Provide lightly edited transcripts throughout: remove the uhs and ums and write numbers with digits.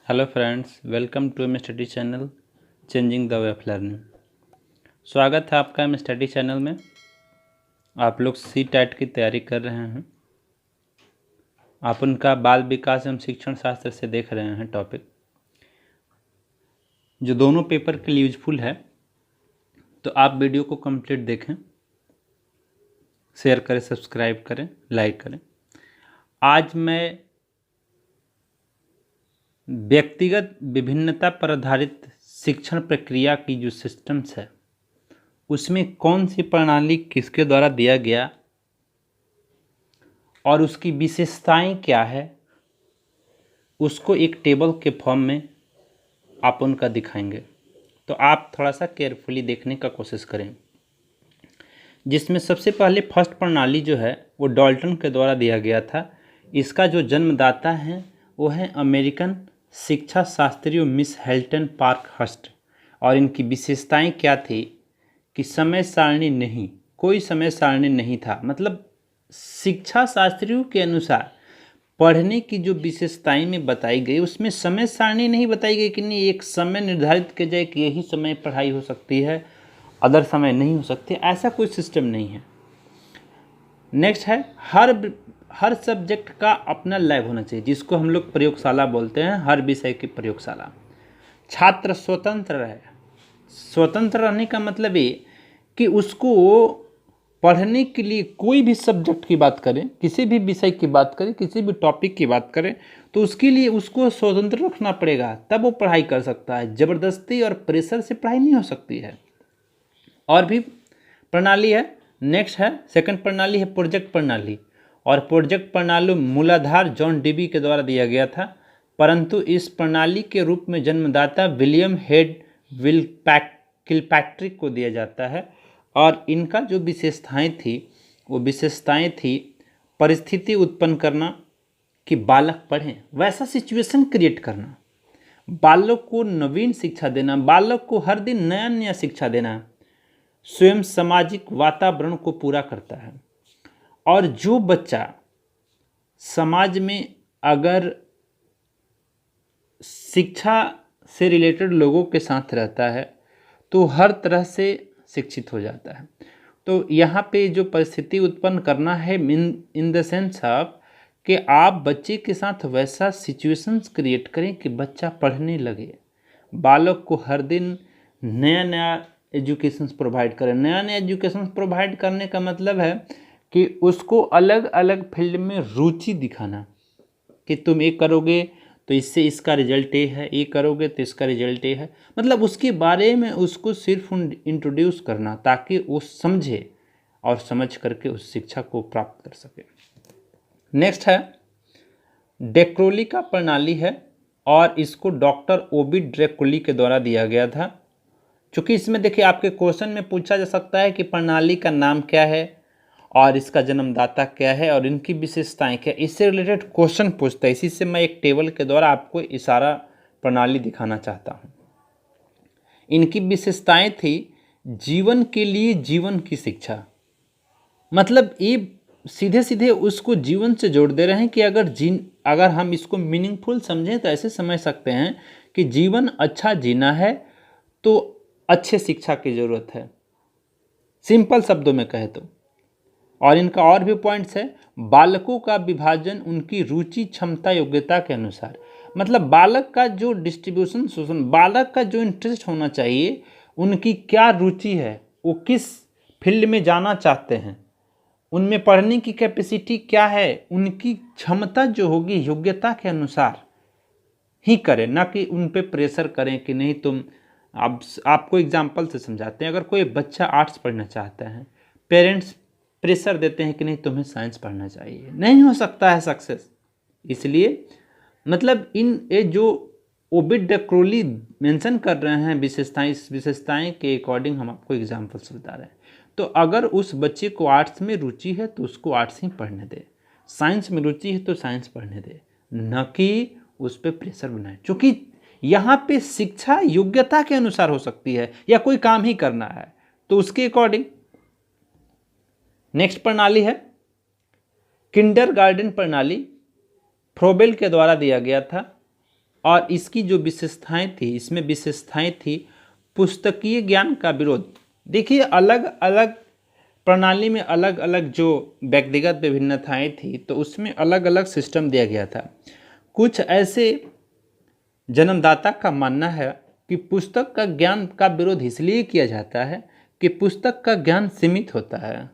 Hello friends, welcome to M study channel changing the way of learning. स्वागत है आपका M study channel में। आप लोग सी टेट की तैयारी कर रहे हैं। आप उनका बाल विकास एवं शिक्षण शास्त्र से देख रहे हैं टॉपिक, जो दोनों पेपर के लिए यूजफुल है। तो आप वीडियो को कंप्लीट देखें, शेयर करें, सब्सक्राइब करें, लाइक करें। आज मैं व्यक्तिगत विभिन्नता पर आधारित शिक्षण प्रक्रिया की जो सिस्टम्स है, उसमें कौन सी प्रणाली किसके द्वारा दिया गया और उसकी विशेषताएं क्या है, उसको एक टेबल के फॉर्म में आप उनका दिखाएंगे। तो आप थोड़ा सा केयरफुली देखने का कोशिश करें। जिसमें सबसे पहले फर्स्ट प्रणाली जो है वो डाल्टन के द्वारा दिया गया था। इसका जो जन्मदाता है वो है अमेरिकन शिक्षा शास्त्री मिस हेल्टन पार्कहर्स्ट। और इनकी विशेषताएं क्या थी कि समय सारणी नहीं, कोई समय सारणी नहीं था। मतलब शिक्षा शास्त्रियों के अनुसार पढ़ने की जो विशेषताएं में बताई गई, उसमें समय सारणी नहीं बताई गई कि नहीं एक समय निर्धारित किया जाए कि यही समय पढ़ाई हो सकती है, अदर समय नहीं हो सकती। ऐसा कोई सिस्टम नहीं है। नेक्स्ट है हर सब्जेक्ट का अपना लैब होना चाहिए, जिसको हम लोग प्रयोगशाला बोलते हैं। हर विषय की प्रयोगशाला। छात्र स्वतंत्र रहे। स्वतंत्र रहने का मतलब ये कि उसको पढ़ने के लिए कोई भी सब्जेक्ट की बात करें, किसी भी विषय की बात करें, किसी भी टॉपिक की बात करें, तो उसके लिए उसको स्वतंत्र रखना पड़ेगा, तब वो पढ़ाई कर सकता है। ज़बरदस्ती और प्रेशर से पढ़ाई नहीं हो सकती है। और भी प्रणाली है। नेक्स्ट है सेकंड प्रणाली है प्रोजेक्ट प्रणाली। और प्रोजेक्ट प्रणाली मूलाधार जॉन डीबी के द्वारा दिया गया था, परंतु इस प्रणाली के रूप में जन्मदाता विलियम हेड किलपैट्रिक को दिया जाता है। और इनका जो विशेषताएं थी वो विशेषताएं थी परिस्थिति उत्पन्न करना कि बालक पढ़ें, वैसा सिचुएशन क्रिएट करना, बालक को नवीन शिक्षा देना, बालक को हर दिन नया नया शिक्षा देना, स्वयं सामाजिक वातावरण को पूरा करता है। और जो बच्चा समाज में अगर शिक्षा से रिलेटेड लोगों के साथ रहता है तो हर तरह से शिक्षित हो जाता है। तो यहाँ पे जो परिस्थिति उत्पन्न करना है इन द सेंस ऑफ कि आप बच्चे के साथ वैसा सिचुएशंस क्रिएट करें कि बच्चा पढ़ने लगे, बालक को हर दिन नया नया एजुकेशन प्रोवाइड करें। नया नया एजुकेशन प्रोवाइड करने का मतलब है कि उसको अलग अलग फील्ड में रुचि दिखाना कि तुम ये करोगे तो इससे इसका रिजल्ट ये है, ये करोगे तो इसका रिजल्ट ये है। मतलब उसके बारे में उसको सिर्फ इंट्रोड्यूस करना ताकि वो समझे और समझ करके उस शिक्षा को प्राप्त कर सके। नेक्स्ट है डेक्रोली का प्रणाली है और इसको डॉक्टर ओबिड ड्रेकोली के द्वारा दिया गया था। चूँकि इसमें देखिए आपके क्वेश्चन में पूछा जा सकता है कि प्रणाली का नाम क्या है और इसका जन्मदाता क्या है और इनकी विशेषताएं क्या, इससे रिलेटेड क्वेश्चन पूछता है। इसी से मैं एक टेबल के द्वारा आपको इशारा प्रणाली दिखाना चाहता हूँ। इनकी विशेषताएं थी जीवन के लिए जीवन की शिक्षा। मतलब ये सीधे सीधे उसको जीवन से जोड़ दे रहे हैं कि अगर हम इसको मीनिंगफुल समझें तो ऐसे समझ सकते हैं कि जीवन अच्छा जीना है तो अच्छे शिक्षा की ज़रूरत है, सिंपल शब्दों में कहे तो। और इनका और भी पॉइंट्स है। बालकों का विभाजन उनकी रुचि क्षमता योग्यता के अनुसार। मतलब बालक का जो डिस्ट्रीब्यूशन शोषण, बालक का जो इंटरेस्ट होना चाहिए, उनकी क्या रुचि है, वो किस फील्ड में जाना चाहते हैं, उनमें पढ़ने की कैपेसिटी क्या है, उनकी क्षमता जो होगी योग्यता के अनुसार ही करें, ना कि उन पे प्रेशर करें कि नहीं तुम। आपको एग्जाम्पल से समझाते हैं। अगर कोई बच्चा आर्ट्स पढ़ना चाहता है, पेरेंट्स प्रेशर देते हैं कि नहीं तुम्हें साइंस पढ़ना चाहिए, नहीं हो सकता है सक्सेस। इसलिए मतलब ये जो ओबिड ड्रेकोली मेंशन कर रहे हैं विशेषताएं, इस विशेषताएं के अकॉर्डिंग हम आपको एग्जाम्पल्स बता रहे हैं। तो अगर उस बच्चे को आर्ट्स में रुचि है तो उसको आर्ट्स ही पढ़ने दे, साइंस में रुचि है तो साइंस पढ़ने दे, न कि उस पर प्रेशर बनाए। क्योंकि यहाँ पे शिक्षा योग्यता के अनुसार हो सकती है या कोई काम ही करना है तो उसके अकॉर्डिंग। नेक्स्ट प्रणाली है किंडरगार्टन प्रणाली, फ्रोबेल के द्वारा दिया गया था। और इसकी जो विशेषताएं थी, इसमें विशेषताएं थी पुस्तकीय ज्ञान का विरोध। देखिए अलग अलग प्रणाली में अलग अलग जो व्यक्तिगत विभिन्नताएं थी, तो उसमें अलग अलग सिस्टम दिया गया था। कुछ ऐसे जन्मदाता का मानना है कि पुस्तक का ज्ञान का विरोध इसलिए किया जाता है कि पुस्तक का ज्ञान सीमित होता है,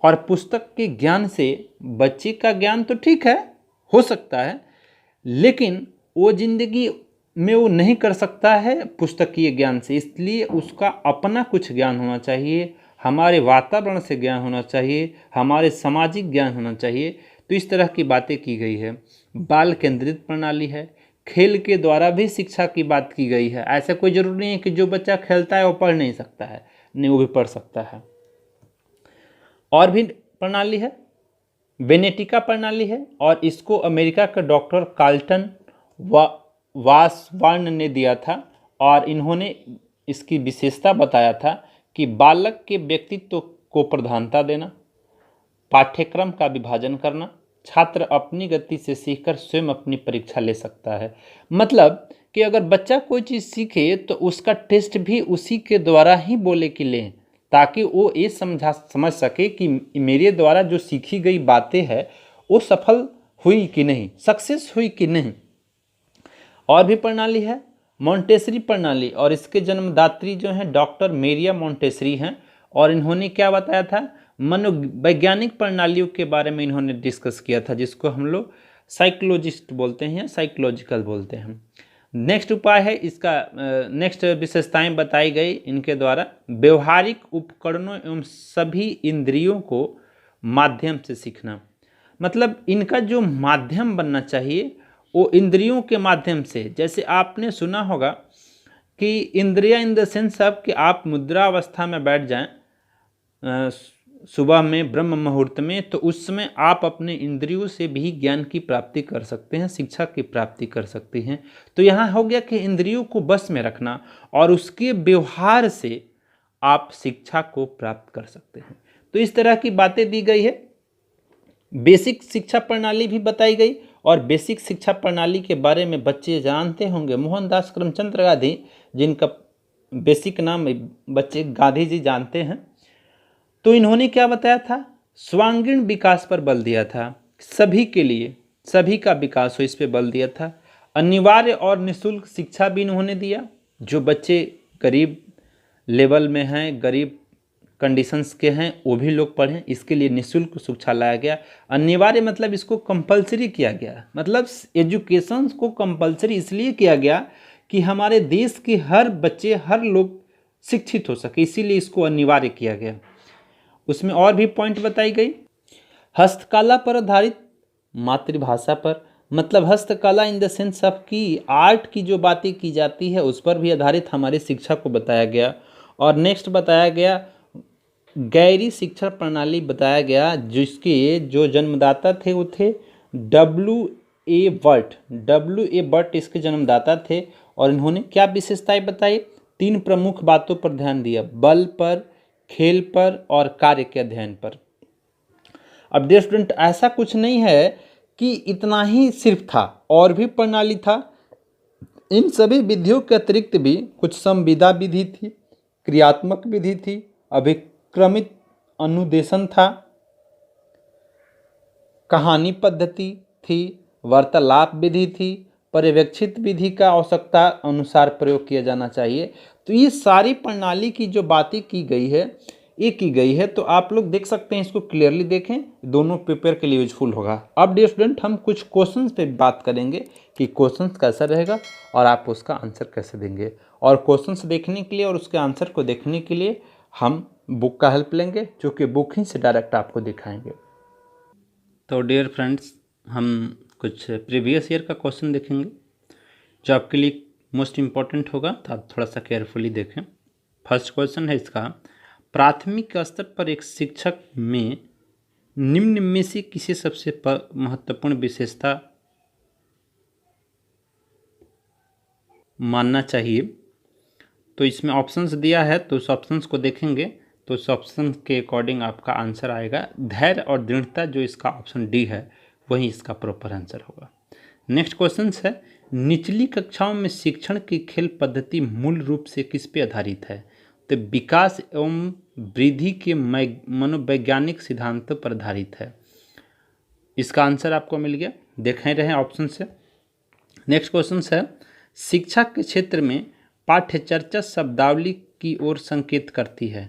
और पुस्तक के ज्ञान से बच्चे का ज्ञान तो ठीक है, हो सकता है, लेकिन वो जिंदगी में वो नहीं कर सकता है पुस्तकीय ज्ञान से। इसलिए उसका अपना कुछ ज्ञान होना चाहिए, हमारे वातावरण से ज्ञान होना चाहिए, हमारे सामाजिक ज्ञान होना चाहिए। तो इस तरह की बातें की गई है। बाल केंद्रित प्रणाली है, खेल के द्वारा भी शिक्षा की बात की गई है। ऐसा कोई जरूरी नहीं है कि जो बच्चा खेलता है वो पढ़ नहीं सकता है, नहीं, वो भी पढ़ सकता है। और भी प्रणाली है, बेनेटिका प्रणाली है, और इसको अमेरिका के डॉक्टर कार्ल्टन वासवार्न ने दिया था, और इन्होंने इसकी विशेषता बताया था कि बालक के व्यक्तित्व को प्रधानता देना, पाठ्यक्रम का विभाजन करना, छात्र अपनी गति से सीखकर स्वयं अपनी परीक्षा ले सकता है। मतलब कि अगर बच्चा कोई चीज़ सीखे तो उसका टेस्ट भी उसी के द्वारा ही बोले कि लें, ताकि वो ये समझ सके कि मेरे द्वारा जो सीखी गई बातें हैं वो सफल हुई कि नहीं, सक्सेस हुई कि नहीं। और भी प्रणाली है मोंटेसरी प्रणाली, और इसके जन्मदात्री जो हैं डॉक्टर मेरिया मोंटेसरी हैं, और इन्होंने क्या बताया था, मनोवैज्ञानिक प्रणालियों के बारे में इन्होंने डिस्कस किया था, जिसको हम लोग साइकोलॉजिस्ट बोलते हैं या साइकोलॉजिकल बोलते हैं। नेक्स्ट उपाय है इसका, नेक्स्ट विशेषताएं बताई गई इनके द्वारा, व्यवहारिक उपकरणों एवं सभी इंद्रियों को माध्यम से सीखना। मतलब इनका जो माध्यम बनना चाहिए वो इंद्रियों के माध्यम से। जैसे आपने सुना होगा कि इंद्रिया इन द सेंस ऑफ कि आप मुद्रा अवस्था में बैठ जाएं सुबह में ब्रह्म मुहूर्त में, तो उस समय आप अपने इंद्रियों से भी ज्ञान की प्राप्ति कर सकते हैं, शिक्षा की प्राप्ति कर सकते हैं। तो यहाँ हो गया कि इंद्रियों को बस में रखना और उसके व्यवहार से आप शिक्षा को प्राप्त कर सकते हैं। तो इस तरह की बातें दी गई है। बेसिक शिक्षा प्रणाली भी बताई गई, और बेसिक शिक्षा प्रणाली के बारे में बच्चे जानते होंगे मोहनदास करमचंद गांधी, जिनका बेसिक नाम बच्चे गांधी जी जानते हैं। तो इन्होंने क्या बताया था, सर्वांगीण विकास पर बल दिया था, सभी के लिए सभी का विकास हो इस पे बल दिया था। अनिवार्य और निःशुल्क शिक्षा भी इन्होंने दिया, जो बच्चे गरीब लेवल में हैं, गरीब कंडीशंस के हैं, वो भी लोग पढ़ें, इसके लिए निःशुल्क शिक्षा लाया गया। अनिवार्य मतलब इसको कंपलसरी किया गया, मतलब एजुकेशन को कंपलसरी इसलिए किया गया कि हमारे देश के हर बच्चे, हर लोग शिक्षित हो सके, इसीलिए इसको अनिवार्य किया गया। उसमें और भी पॉइंट बताई गई। हस्तकला पर आधारित मातृभाषा पर, मतलब हस्तकला इन द सेंस ऑफ कि आर्ट की जो बातें की जाती है उस पर भी आधारित हमारी शिक्षा को बताया गया। और नेक्स्ट बताया गया गैरी शिक्षा प्रणाली बताया गया, जिसके जो जन्मदाता थे वो थे W.A. बट इसके जन्मदाता थे। और इन्होंने क्या विशेषताएं बताई, 3 प्रमुख बातों पर ध्यान दिया, बल पर, खेल पर और कार्य के अध्ययन पर। अब डियर स्टूडेंट, ऐसा कुछ नहीं है कि इतना ही सिर्फ था, और भी प्रणाली था। इन सभी विधियों के अतिरिक्त भी कुछ संविदा विधि थी, क्रियात्मक विधि थी, अभिक्रमित अनुदेशन था, कहानी पद्धति थी, वार्तालाप विधि थी, पर्यवेक्षित विधि का आवश्यकता अनुसार प्रयोग किया जाना चाहिए। तो ये सारी प्रणाली की जो बातें की गई है ये की गई है। तो आप लोग देख सकते हैं, इसको क्लियरली देखें, दोनों पेपर के लिए यूजफुल होगा। अब डियर स्टूडेंट, हम कुछ क्वेश्चंस पे बात करेंगे कि क्वेश्चंस कैसा रहेगा और आप उसका आंसर कैसे देंगे। और क्वेश्चंस देखने के लिए और उसके आंसर को देखने के लिए हम बुक का हेल्प लेंगे, जो कि बुक ही से डायरेक्ट आपको दिखाएंगे। तो डियर फ्रेंड्स, हम कुछ प्रीवियस ईयर का क्वेश्चन देखेंगे जो आपके लिए मोस्ट इम्पॉर्टेंट होगा, तो आप थोड़ा सा केयरफुली देखें। फर्स्ट क्वेश्चन है इसका, प्राथमिक स्तर पर एक शिक्षक में निम्न में से किसी सबसे महत्वपूर्ण विशेषता मानना चाहिए। तो इसमें ऑप्शंस दिया है, तो उस ऑप्शंस को देखेंगे तो उस ऑप्शन के अकॉर्डिंग आपका आंसर आएगा। धैर्य और दृढ़ता, जो इसका ऑप्शन डी है, वही इसका प्रॉपर आंसर होगा। नेक्स्ट क्वेश्चन है, निचली कक्षाओं में शिक्षण की खेल पद्धति मूल रूप से किस पे आधारित है? तो विकास एवं वृद्धि के मनोवैज्ञानिक सिद्धांतों पर आधारित है। इसका आंसर आपको मिल गया, देखें रहे ऑप्शन से। नेक्स्ट क्वेश्चन है, शिक्षा के क्षेत्र में पाठ्य चर्चा शब्दावली की ओर संकेत करती है।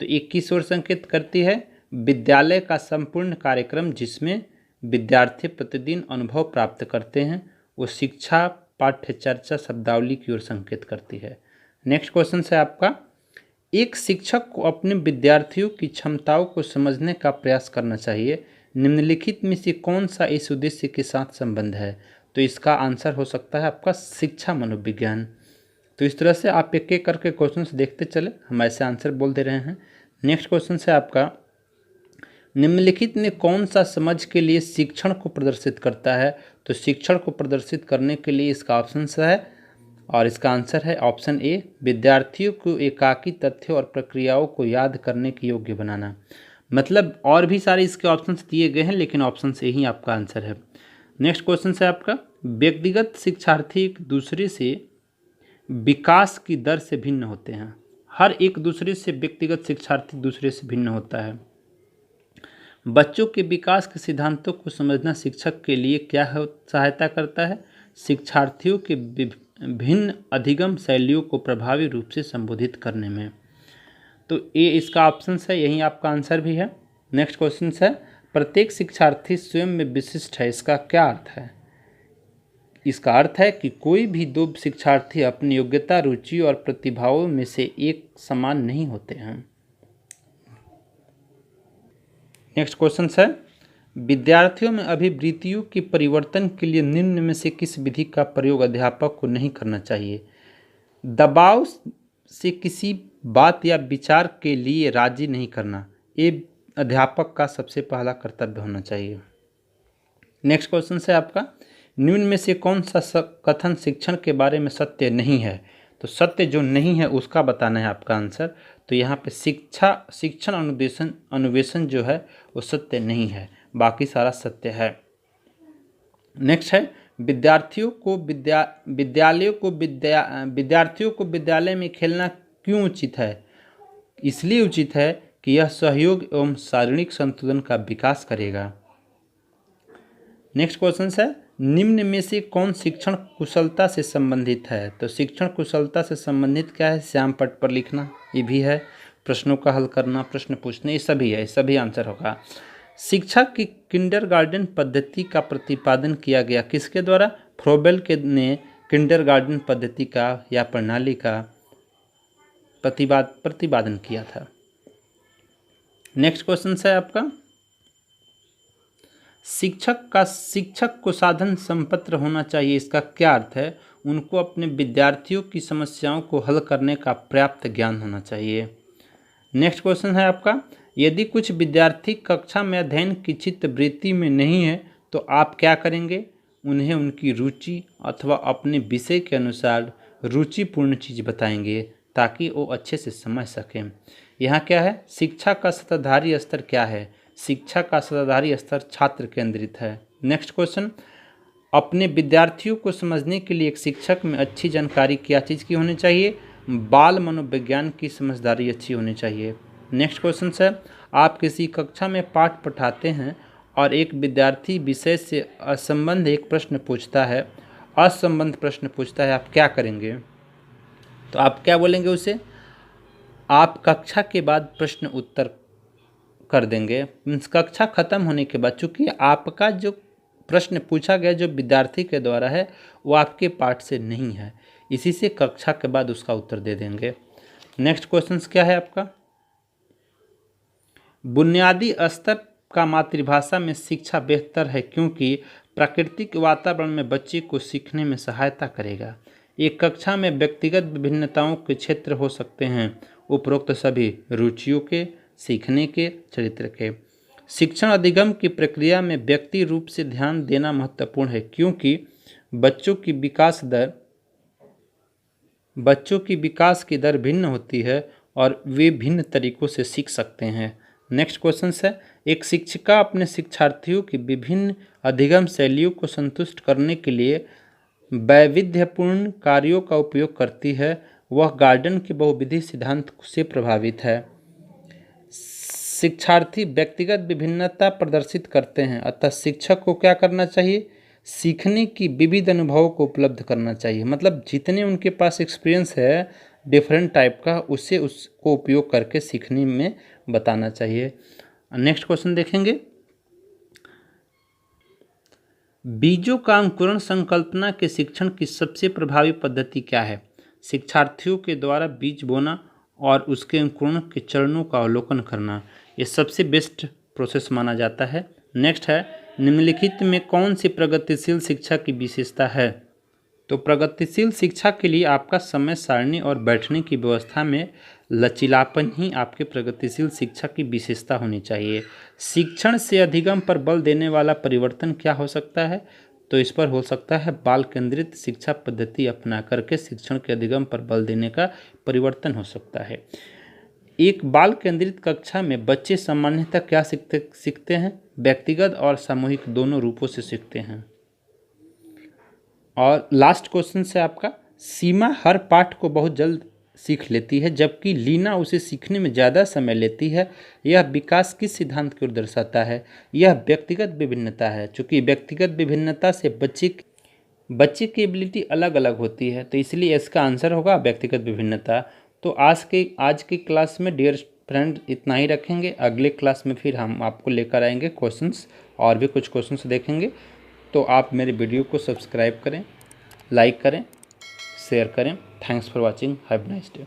तो ये किस ओर संकेत करती है? विद्यालय का संपूर्ण कार्यक्रम जिसमें विद्यार्थी प्रतिदिन अनुभव प्राप्त करते हैं, वो शिक्षा पाठ्य चर्चा शब्दावली की ओर संकेत करती है। नेक्स्ट क्वेश्चन है आपका, एक शिक्षक को अपने विद्यार्थियों की क्षमताओं को समझने का प्रयास करना चाहिए। निम्नलिखित में से कौन सा इस उद्देश्य के साथ संबंध है? तो इसका आंसर हो सकता है आपका शिक्षा मनोविज्ञान। तो इस तरह से आप एक एक करके क्वेश्चंस देखते चले, हम ऐसे आंसर बोल दे रहे हैं। नेक्स्ट क्वेश्चन है आपका, निम्नलिखित में कौन सा समझ के लिए शिक्षण को प्रदर्शित करता है? तो शिक्षण को प्रदर्शित करने के लिए इसका ऑप्शन है, और इसका आंसर है ऑप्शन ए, विद्यार्थियों को एकाकी तथ्यों और प्रक्रियाओं को याद करने के योग्य बनाना। मतलब और भी सारे इसके ऑप्शंस दिए गए हैं, लेकिन ऑप्शन से ही आपका आंसर है। नेक्स्ट क्वेश्चन है आपका, व्यक्तिगत शिक्षार्थी एक दूसरे से विकास की दर से भिन्न होते हैं। हर एक दूसरे से व्यक्तिगत शिक्षार्थी दूसरे से भिन्न होता है। बच्चों के विकास के सिद्धांतों को समझना शिक्षक के लिए क्या सहायता करता है? शिक्षार्थियों के भिन्न अधिगम शैलियों को प्रभावी रूप से संबोधित करने में। तो ये इसका ऑप्शन है, यही आपका आंसर भी है। नेक्स्ट क्वेश्चन है, प्रत्येक शिक्षार्थी स्वयं में विशिष्ट है, इसका क्या अर्थ है? इसका अर्थ है कि कोई भी दो शिक्षार्थी अपनी योग्यता, रुचि और प्रतिभाओं में से एक समान नहीं होते हैं। नेक्स्ट क्वेश्चन है, विद्यार्थियों में अभिवृत्तियों के परिवर्तन के लिए निम्न में से किस विधि का प्रयोग अध्यापक को नहीं करना चाहिए? दबाव से किसी बात या विचार के लिए राजी नहीं करना, ये अध्यापक का सबसे पहला कर्तव्य होना चाहिए। नेक्स्ट क्वेश्चन है आपका, निम्न में से कौन सा कथन शिक्षण के बारे में सत्य नहीं है? तो सत्य जो नहीं है उसका बताना है आपका आंसर। तो यहाँ पे शिक्षण अनुवेशन जो है वो सत्य नहीं है, बाकी सारा सत्य है। नेक्स्ट है, विद्यार्थियों को विद्यालय में खेलना क्यों उचित है? इसलिए उचित है कि यह सहयोग एवं शारीरिक संतुलन का विकास करेगा। नेक्स्ट क्वेश्चन है, निम्न में से कौन शिक्षण कुशलता से संबंधित है? तो शिक्षण कुशलता से संबंधित क्या है? श्याम पट पर लिखना, ये भी है। प्रश्नों का हल करना, प्रश्न पूछने, ये सभी है, सभी आंसर होगा। शिक्षा की किंडरगार्टन पद्धति का प्रतिपादन किया गया किसके द्वारा? फ्रोबेल ने किंडरगार्टन पद्धति का या प्रणाली का प्रतिपादन किया था। नेक्स्ट क्वेश्चन है आपका, शिक्षक को साधन संपन्न होना चाहिए, इसका क्या अर्थ है? उनको अपने विद्यार्थियों की समस्याओं को हल करने का पर्याप्त ज्ञान होना चाहिए। नेक्स्ट क्वेश्चन है आपका, यदि कुछ विद्यार्थी कक्षा में अध्ययन की चित्तवृत्ति में नहीं है तो आप क्या करेंगे? उन्हें उनकी रुचि अथवा अपने विषय के अनुसार रुचिपूर्ण चीज़ बताएंगे ताकि वो अच्छे से समझ सकें। यहाँ क्या है? शिक्षा का सत्ताधारी स्तर क्या है? शिक्षा का सत्ताधारी स्तर छात्र केंद्रित है। नेक्स्ट क्वेश्चन, अपने विद्यार्थियों को समझने के लिए एक शिक्षक में अच्छी जानकारी क्या चीज़ की होनी चाहिए? बाल मनोविज्ञान की समझदारी अच्छी होनी चाहिए। नेक्स्ट क्वेश्चन है, आप किसी कक्षा में पाठ पढ़ाते हैं और एक विद्यार्थी विषय से असंबद्ध एक प्रश्न पूछता है, आप क्या करेंगे? तो आप क्या बोलेंगे उसे? आप कक्षा के बाद प्रश्न उत्तर कर देंगे। कक्षा खत्म होने के बाद, चूँकि आपका जो प्रश्न पूछा गया जो विद्यार्थी के द्वारा है वो आपके पाठ से नहीं है, इसी से कक्षा के बाद उसका उत्तर दे देंगे। नेक्स्ट क्वेश्चन क्या है आपका, बुनियादी स्तर का मातृभाषा में शिक्षा बेहतर है क्योंकि प्राकृतिक वातावरण में बच्चे को सीखने में सहायता करेगा। एक कक्षा में व्यक्तिगत विभिन्नताओं के क्षेत्र हो सकते हैं, उपरोक्त सभी रुचियों के, सीखने के, चरित्र के। शिक्षण अधिगम की प्रक्रिया में व्यक्ति रूप से ध्यान देना महत्वपूर्ण है क्योंकि बच्चों की विकास की दर भिन्न होती है और वे भिन्न तरीकों से सीख सकते हैं। नेक्स्ट क्वेश्चन है, एक शिक्षिका अपने शिक्षार्थियों की विभिन्न अधिगम शैलियों को संतुष्ट करने के लिए वैविध्यपूर्ण कार्यों का उपयोग करती है, वह गार्डन के बहुविधि सिद्धांत से प्रभावित है। शिक्षार्थी व्यक्तिगत विभिन्नता प्रदर्शित करते हैं, अतः शिक्षक को क्या करना चाहिए? सीखने की विविध अनुभवों को उपलब्ध करना चाहिए। मतलब जितने उनके पास एक्सपीरियंस है डिफरेंट टाइप का, उससे उसको उपयोग करके सीखने में बताना चाहिए। नेक्स्ट क्वेश्चन देखेंगे, बीजों का अंकुरण संकल्पना के शिक्षण की सबसे प्रभावी पद्धति क्या है? शिक्षार्थियों के द्वारा बीज बोना और उसके अंकुरण के चरणों का अवलोकन करना, ये सबसे बेस्ट प्रोसेस माना जाता है। नेक्स्ट है, निम्नलिखित में कौन सी प्रगतिशील शिक्षा की विशेषता है? तो प्रगतिशील शिक्षा के लिए आपका समय सारणी और बैठने की व्यवस्था में लचीलापन ही आपके प्रगतिशील शिक्षा की विशेषता होनी चाहिए। शिक्षण से अधिगम पर बल देने वाला परिवर्तन क्या हो सकता है? तो इस पर हो सकता है बाल केंद्रित शिक्षा पद्धति अपना करके शिक्षण के अधिगम पर बल देने का परिवर्तन हो सकता है। एक बाल केंद्रित कक्षा में बच्चे सामान्यतः क्या सीखते हैं? व्यक्तिगत और सामूहिक दोनों रूपों से सीखते हैं। और लास्ट क्वेश्चन से आपका, सीमा हर पाठ को बहुत जल्द सीख लेती है जबकि लीना उसे सीखने में ज़्यादा समय लेती है। यह विकास किस सिद्धांत की ओर दर्शाता है? यह व्यक्तिगत विभिन्नता है। चूँकि व्यक्तिगत विभिन्नता से बच्चे की एबिलिटी अलग अलग होती है, तो इसलिए इसका आंसर होगा व्यक्तिगत विभिन्नता। तो आज की क्लास में डियर फ्रेंड इतना ही रखेंगे। अगले क्लास में फिर हम आपको लेकर आएंगे क्वेश्चंस, और भी कुछ क्वेश्चंस देखेंगे। तो आप मेरे वीडियो को सब्सक्राइब करें, लाइक करें, शेयर करें। Thanks for watching, have a nice day.